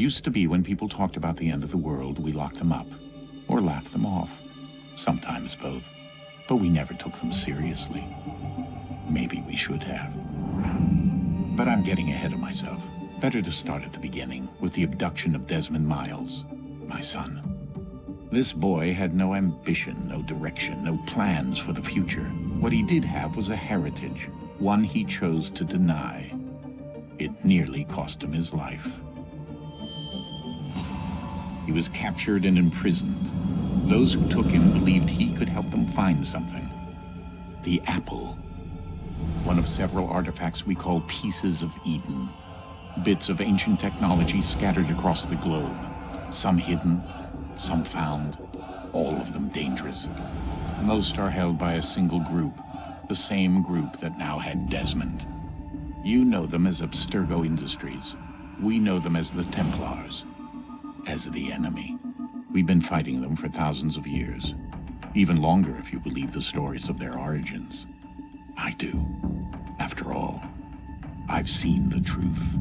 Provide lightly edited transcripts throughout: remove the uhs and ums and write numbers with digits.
Used to be when people talked about the end of the world, we locked them up. Or laughed them off. Sometimes both. But we never took them seriously. Maybe we should have. But I'm getting ahead of myself. Better to start at the beginning, with the abduction of Desmond Miles, my son. This boy had no ambition, no direction, no plans for the future. What he did have was a heritage, one he chose to deny. It nearly cost him his life. He was captured and imprisoned. Those who took him believed he could help them find something. The apple. One of several artifacts we call pieces of Eden. Bits of ancient technology scattered across the globe. Some hidden, some found, all of them dangerous. Most are held by a single group, the same group that now had Desmond. You know them as Abstergo Industries. We know them as the Templars, as the enemy. We've been fighting them for thousands of years, even longer if you believe the stories of their origins. I do. After all, I've seen the truth.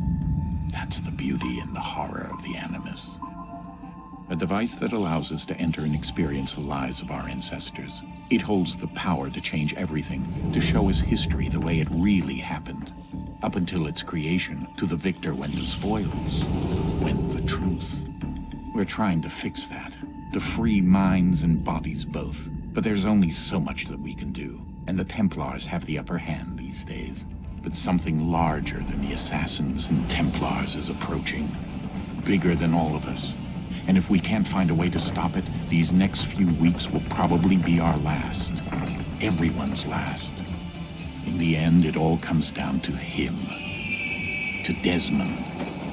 That's the beauty and the horror of the Animus. A device that allows us to enter and experience the lives of our ancestors. It holds the power to change everything, to show us history the way it really happened. Up until its creation, to the victor went the spoils, went the truth. We're trying to fix that, to free minds and bodies both. But there's only so much that we can do, and the Templars have the upper hand these days. But something larger than the Assassins and Templars is approaching, bigger than all of us. And if we can't find a way to stop it, these next few weeks will probably be our last. Everyone's last. In the end, it all comes down to him. To Desmond.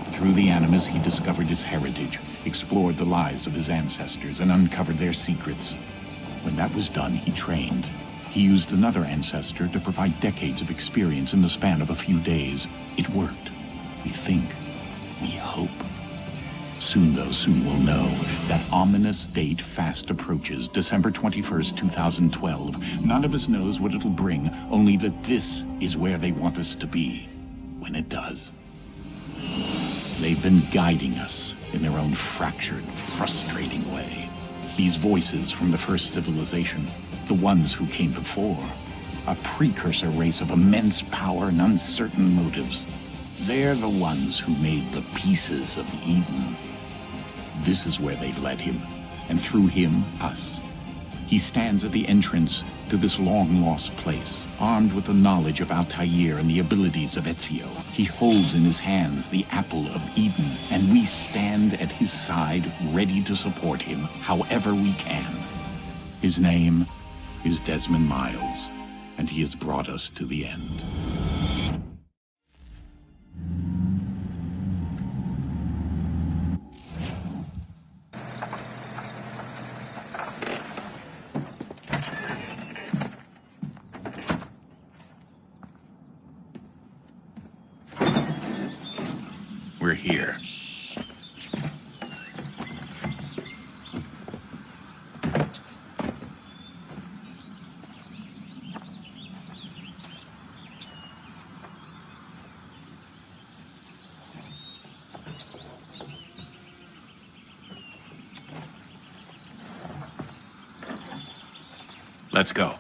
Through the Animus, he discovered his heritage, explored the lives of his ancestors, and uncovered their secrets. When that was done, he trained. He used another ancestor to provide decades of experience in the span of a few days. It worked. We think. We hope. Soon, though, soon we'll know. That ominous date fast approaches, December 21st, 2012. None of us knows what it'll bring, only that this is where they want us to be, when it does. They've been guiding us in their own fractured, frustrating way. These voices from the first civilization, the ones who came before, a precursor race of immense power and uncertain motives. They're the ones who made the pieces of Eden. This is where they've led him, and through him, us. He stands at the entrance to this long-lost place, armed with the knowledge of Altair and the abilities of Ezio. He holds in his hands the apple of Eden, and we stand at his side, ready to support him however we can. His name is Desmond Miles, and he has brought us to the end. We're here. Let's go.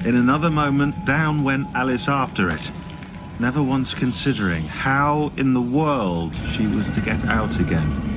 In another moment, down went Alice after it, never once considering how in the world she was to get out again.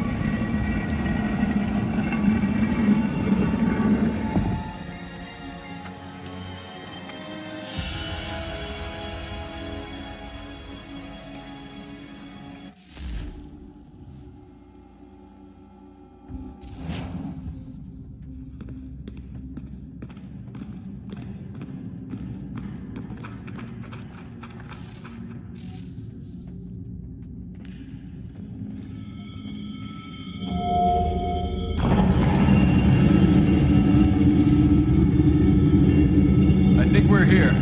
I think we're here.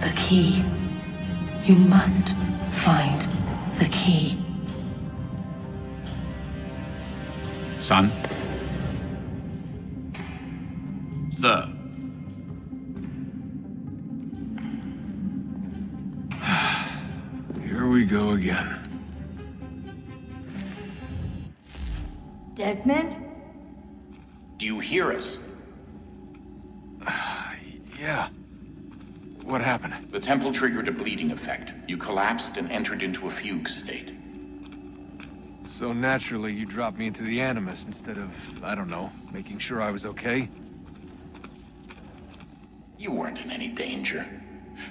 The key. You must find the key. Son? Sir. Here we go again. Desmond? Do you hear us? Yeah. What happened? The temple triggered a bleeding effect. You collapsed and entered into a fugue state. So naturally, you dropped me into the Animus instead of, I don't know, making sure I was okay? You weren't in any danger.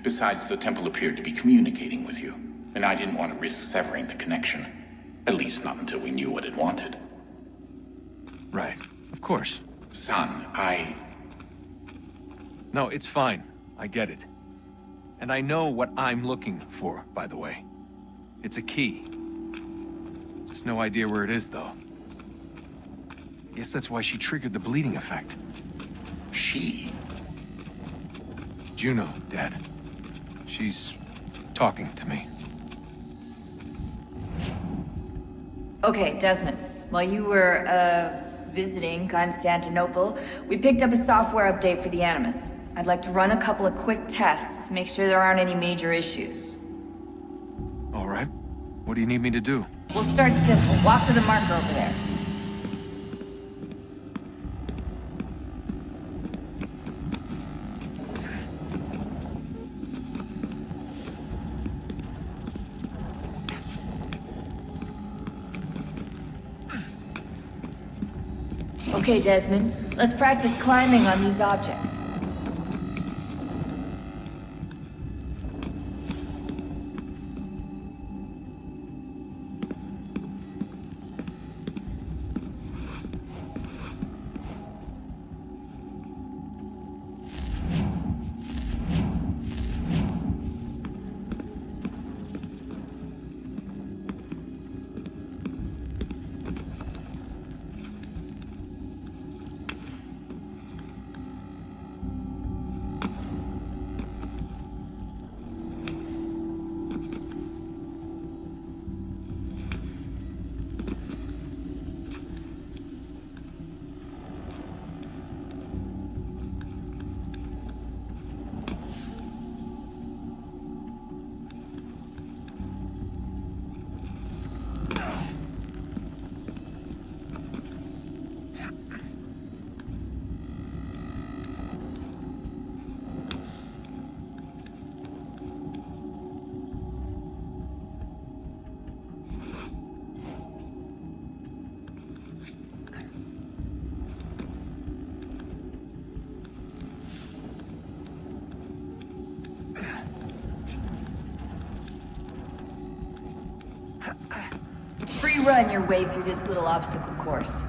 Besides, the temple appeared to be communicating with you, and I didn't want to risk severing the connection. At least not until we knew what it wanted. Right. Of course. Son, No, it's fine. I get it. And I know what I'm looking for, by the way. It's a key. Just no idea where it is, though. I guess that's why she triggered the bleeding effect. She? Juno, Dad. She's talking to me. Okay, Desmond. While you were, visiting Constantinople, we picked up a software update for the Animus. I'd like to run a couple of quick tests, make sure there aren't any major issues. All right. What do you need me to do? We'll start simple. Walk to the marker over there. Okay, Desmond. Let's practice climbing on these objects. run your way through this little obstacle course.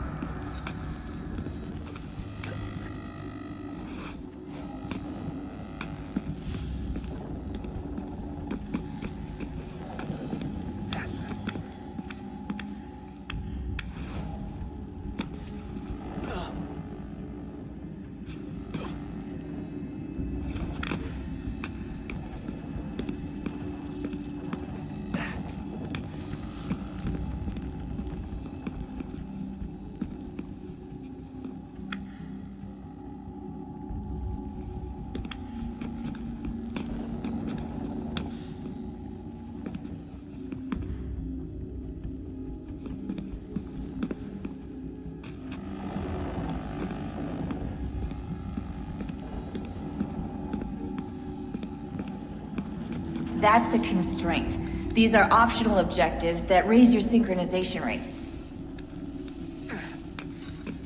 That's a constraint. These are optional objectives that raise your synchronization rate.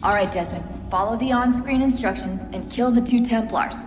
Alright, Desmond. Follow the on-screen instructions and kill the 2 Templars.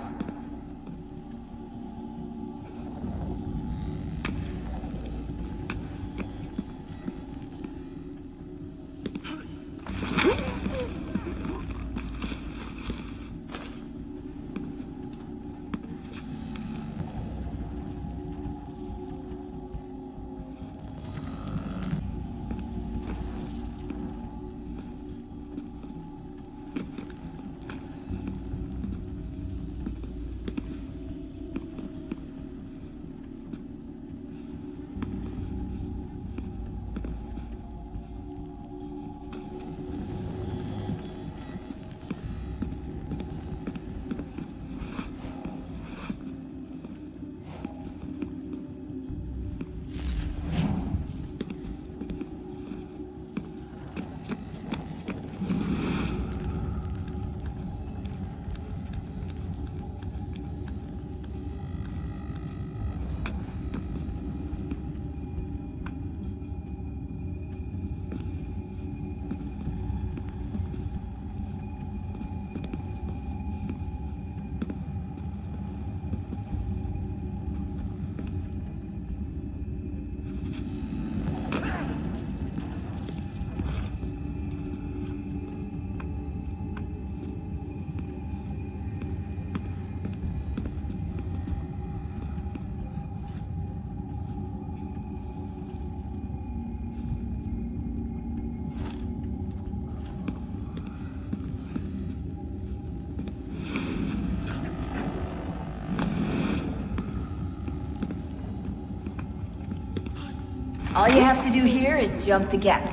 All you have to do here is jump the gap.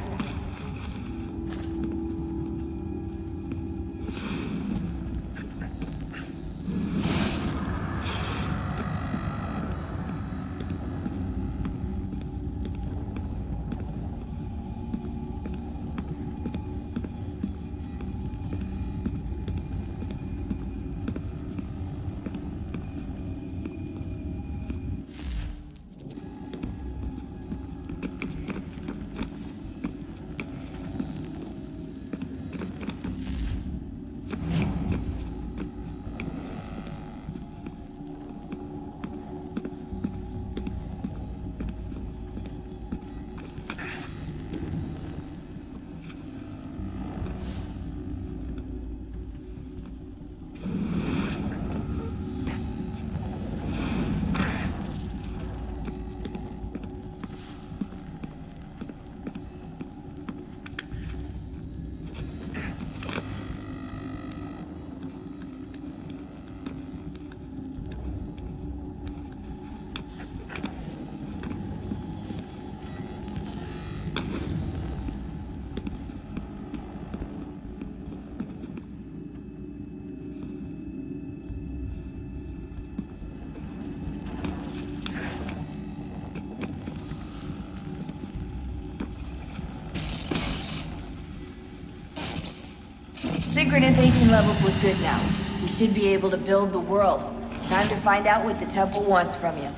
Synchronization levels look good now. We should be able to build the world. Time to find out what the temple wants from you.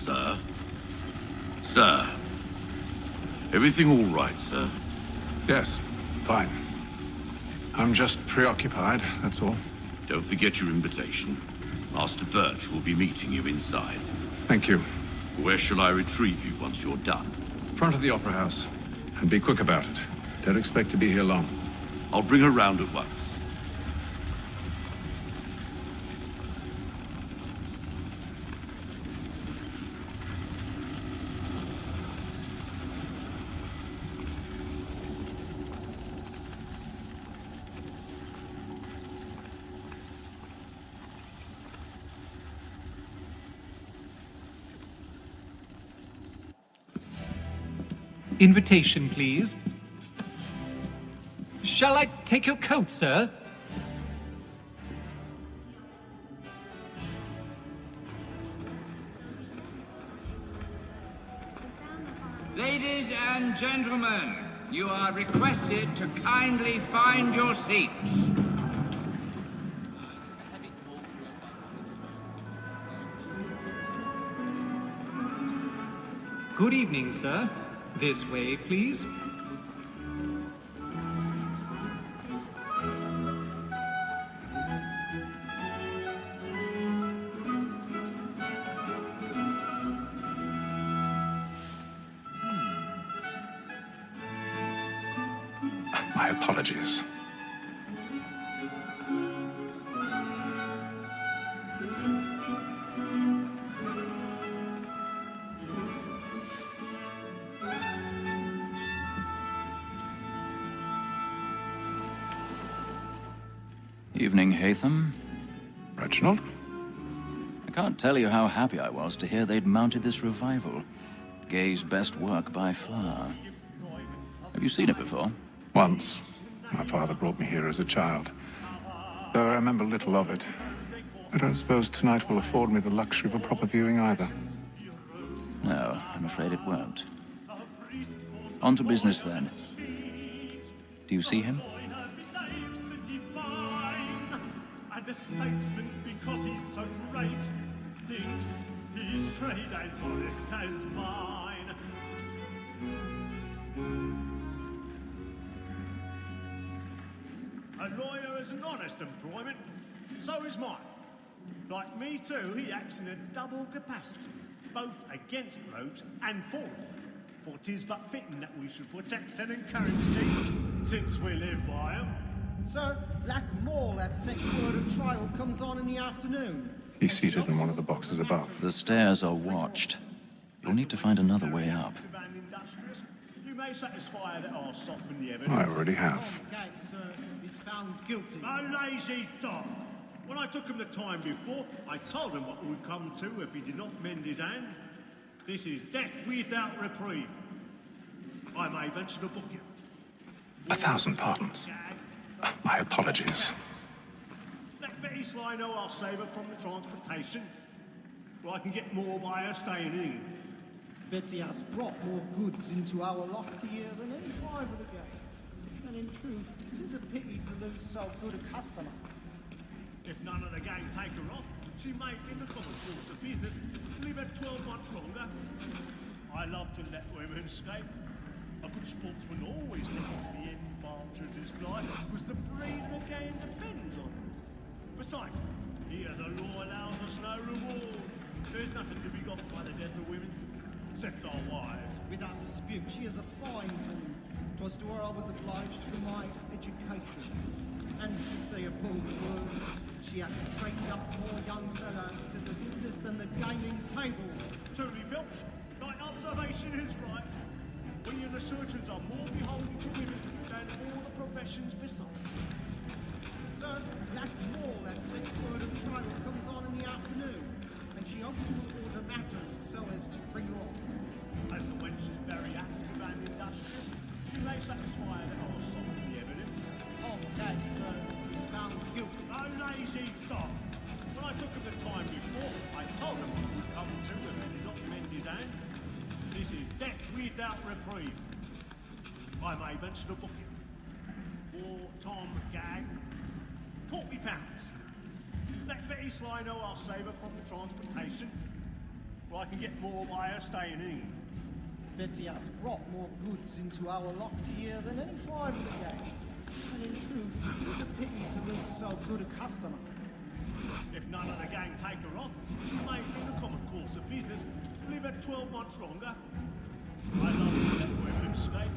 Sir? Sir? Everything all right, sir? Yes, fine. I'm just preoccupied, that's all. Don't forget your invitation. Master Birch will be meeting you inside. Thank you. Where shall I retrieve you once you're done? Front of the Opera House. And be quick about it. Don't expect to be here long. I'll bring her round at once. Invitation, please. Shall I take your coat, sir? Ladies and gentlemen, you are requested to kindly find your seats. Good evening, sir. This way, please. My apologies. Evening, Hatham. Reginald? I can't tell you how happy I was to hear they'd mounted this revival. Gay's best work by far. Have you seen it before? Once. My father brought me here as a child. Though I remember little of it. I don't suppose tonight will afford me the luxury of a proper viewing either. No, I'm afraid it won't. On to business then. Do you see him? And a statesman, because he's so great, thinks his trade as honest as mine. A lawyer is an honest employment, so is mine. Like me too, he acts in a double capacity, both against rogues and for them. For 'tis but fitting that we should protect and encourage these, since we live by 'em. Sir, Black Mall, that second word of trial comes on in the afternoon. He's seated in one of the boxes above. The stairs are watched. You'll need to find another way up. You may satisfy that I'll soften the I evidence. already have. Gang, sir, is found guilty. A lazy dog. When I took him the time before, I told him what would come to if he did not mend his hand. This is death without reprieve. I may venture to book you. 1,000 pardons. My apologies. Let Betty Sly know I'll save her from the transportation. So I can get more by her staying in. Betty has brought more goods into our lofty year than any five of the game. And in truth, it is a pity to lose so good a customer. If none of the gang take her off, she may, in the common course of business, live her 12 months longer. I love to let women escape. A good sportsman always lets the end partridges fly, because the breed of the game depends on it. Besides, here the law allows us no reward. There's nothing to be got by the death of women, except our wives. Without dispute, she is a fine woman. 'Twas to her I was obliged for my education. And to say a bold word, she hath trained up more young fellas to the business than the gaming table. Truly, Filch, thy observation is right. We and the surgeons are more beholden to women than all the professions besides. Sir, Black Mall, that second word of trial comes on in the afternoon. And she hopes will order matters so as to bring her off. As the wench is very active and industrious, you may satisfy that I'll soften the evidence. Tom Dad, sir, is found guilty. A lazy dog. When I took him the time before, I told him what would come to if he did not mend his hand. This is death without reprieve. I may venture to book him. For Tom Gag, £40. Let Betty Sly know I'll save her from the transportation. I can get more by her staying in England. Betty hath brought more goods into our locked here than any five of the gang. And in truth, it's a pity to lose so good a customer. If none of the gang take her off, she may, in the common course of business, live at 12 months longer. I love to let women escape.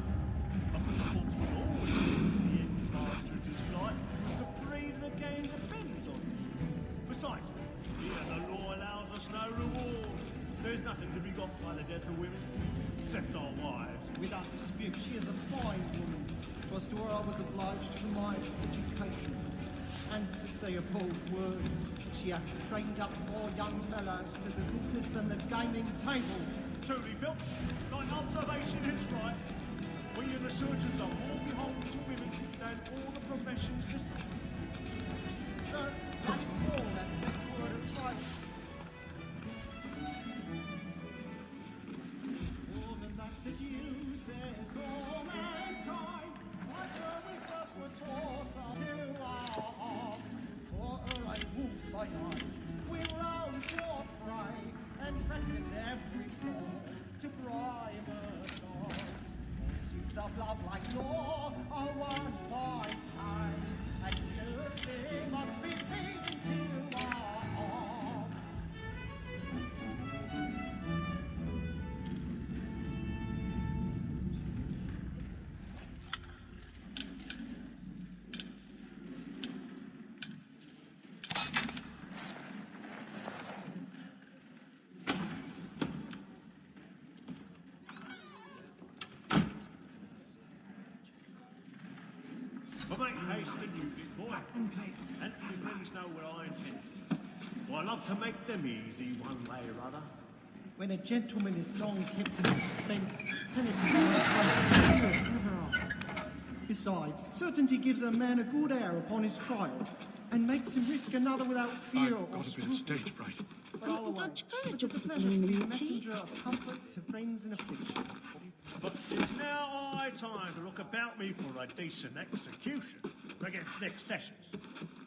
A good sportsman always thinks the end partridge's life was the breed the game depends on. Besides, here the law allows us no reward. There's nothing to be got by the death of women, except our wives. Without dispute, she is a fine woman. 'Twas to her I was obliged for my education. And to say a bold word, she hath trained up more young fellows to the business than the gaming table. Truly, Phelps, thine observation is right. We and the surgeons are more beholden to women than all the professions beside. So, that's all that set word of fight. More than that seduces all mankind. Like her we first were taught to our hearts. For her I wolves by night, we rouse your prey, and practice every form to bribe us all. Pursuits of love like law are won by times, and guilty must be paid to our heart. But make haste and use it, boy. And you please know what I intend. For I love to make them easy one way or other. When a gentleman is long kept in suspense, penitence never. Besides, certainty gives a man a good air upon his trial, and makes him risk another without fear or Got a bit of stage fright. But I'll away. It is a pleasure to be a messenger of comfort to friends in affliction. But it's now high time to look about me for a decent execution against next sessions.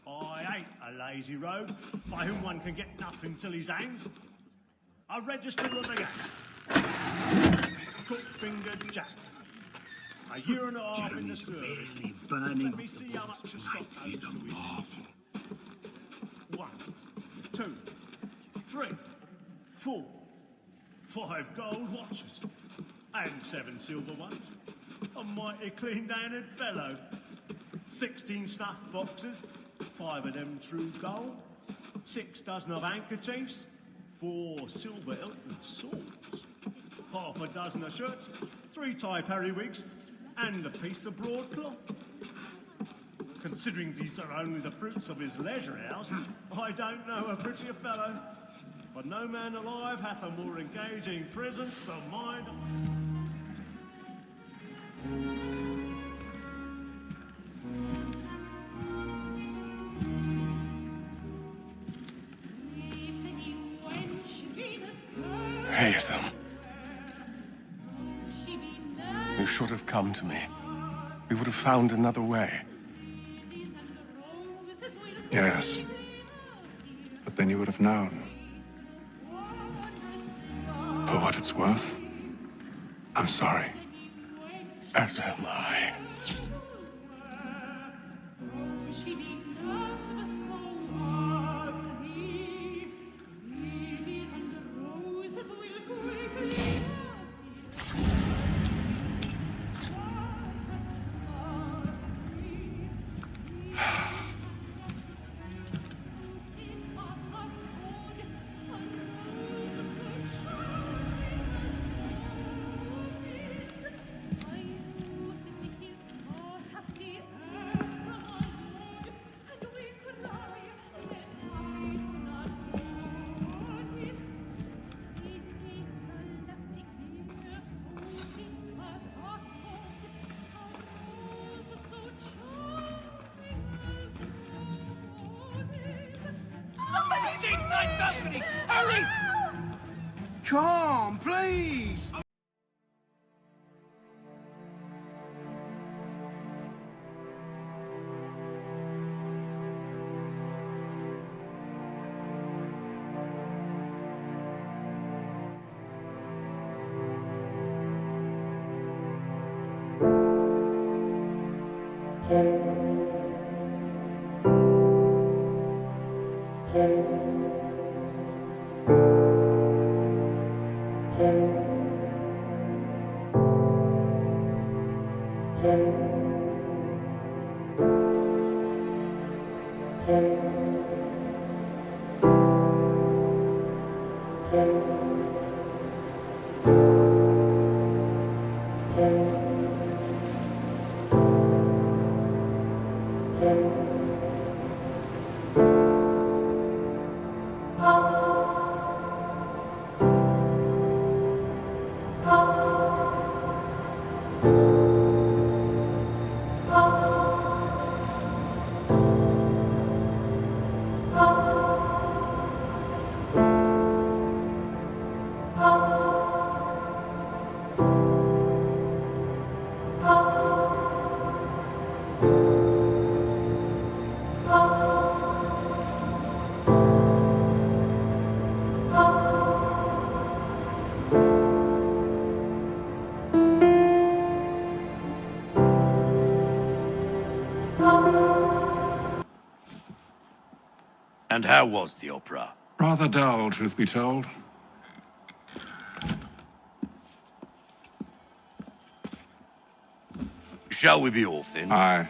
I hate a lazy rogue by whom one can get nothing till he's hanged. I register on the gang. Crook-fingered Jack. A year and a half in the service. Really burning. Let me see how much the stock owes to him. 1, 2, 3, 4, 5 gold watches, and 7 silver ones. A mighty clean-handed fellow. 16 snuff boxes, 5 of them true gold, 6 dozen of handkerchiefs, 4 silver Hilton swords, half a dozen of shirts, 3 tie periwigs, and a piece of broadcloth. Considering these are only the fruits of his leisure hours, I don't know a prettier fellow. But no man alive hath a more engaging presence of mind. Haytham. You should have come to me. We would have found another way. Yes. But then you would have known. For what it's worth, I'm sorry. As am I. Stateside balcony! Hurry! Come, please! And how was the opera? Rather dull, truth be told. Shall we be off then? Aye.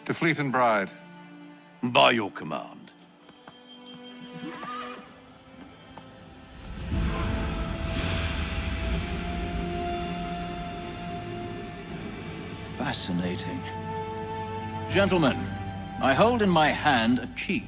To Fleet and Bride. By your command. Fascinating. Gentlemen, I hold in my hand a key.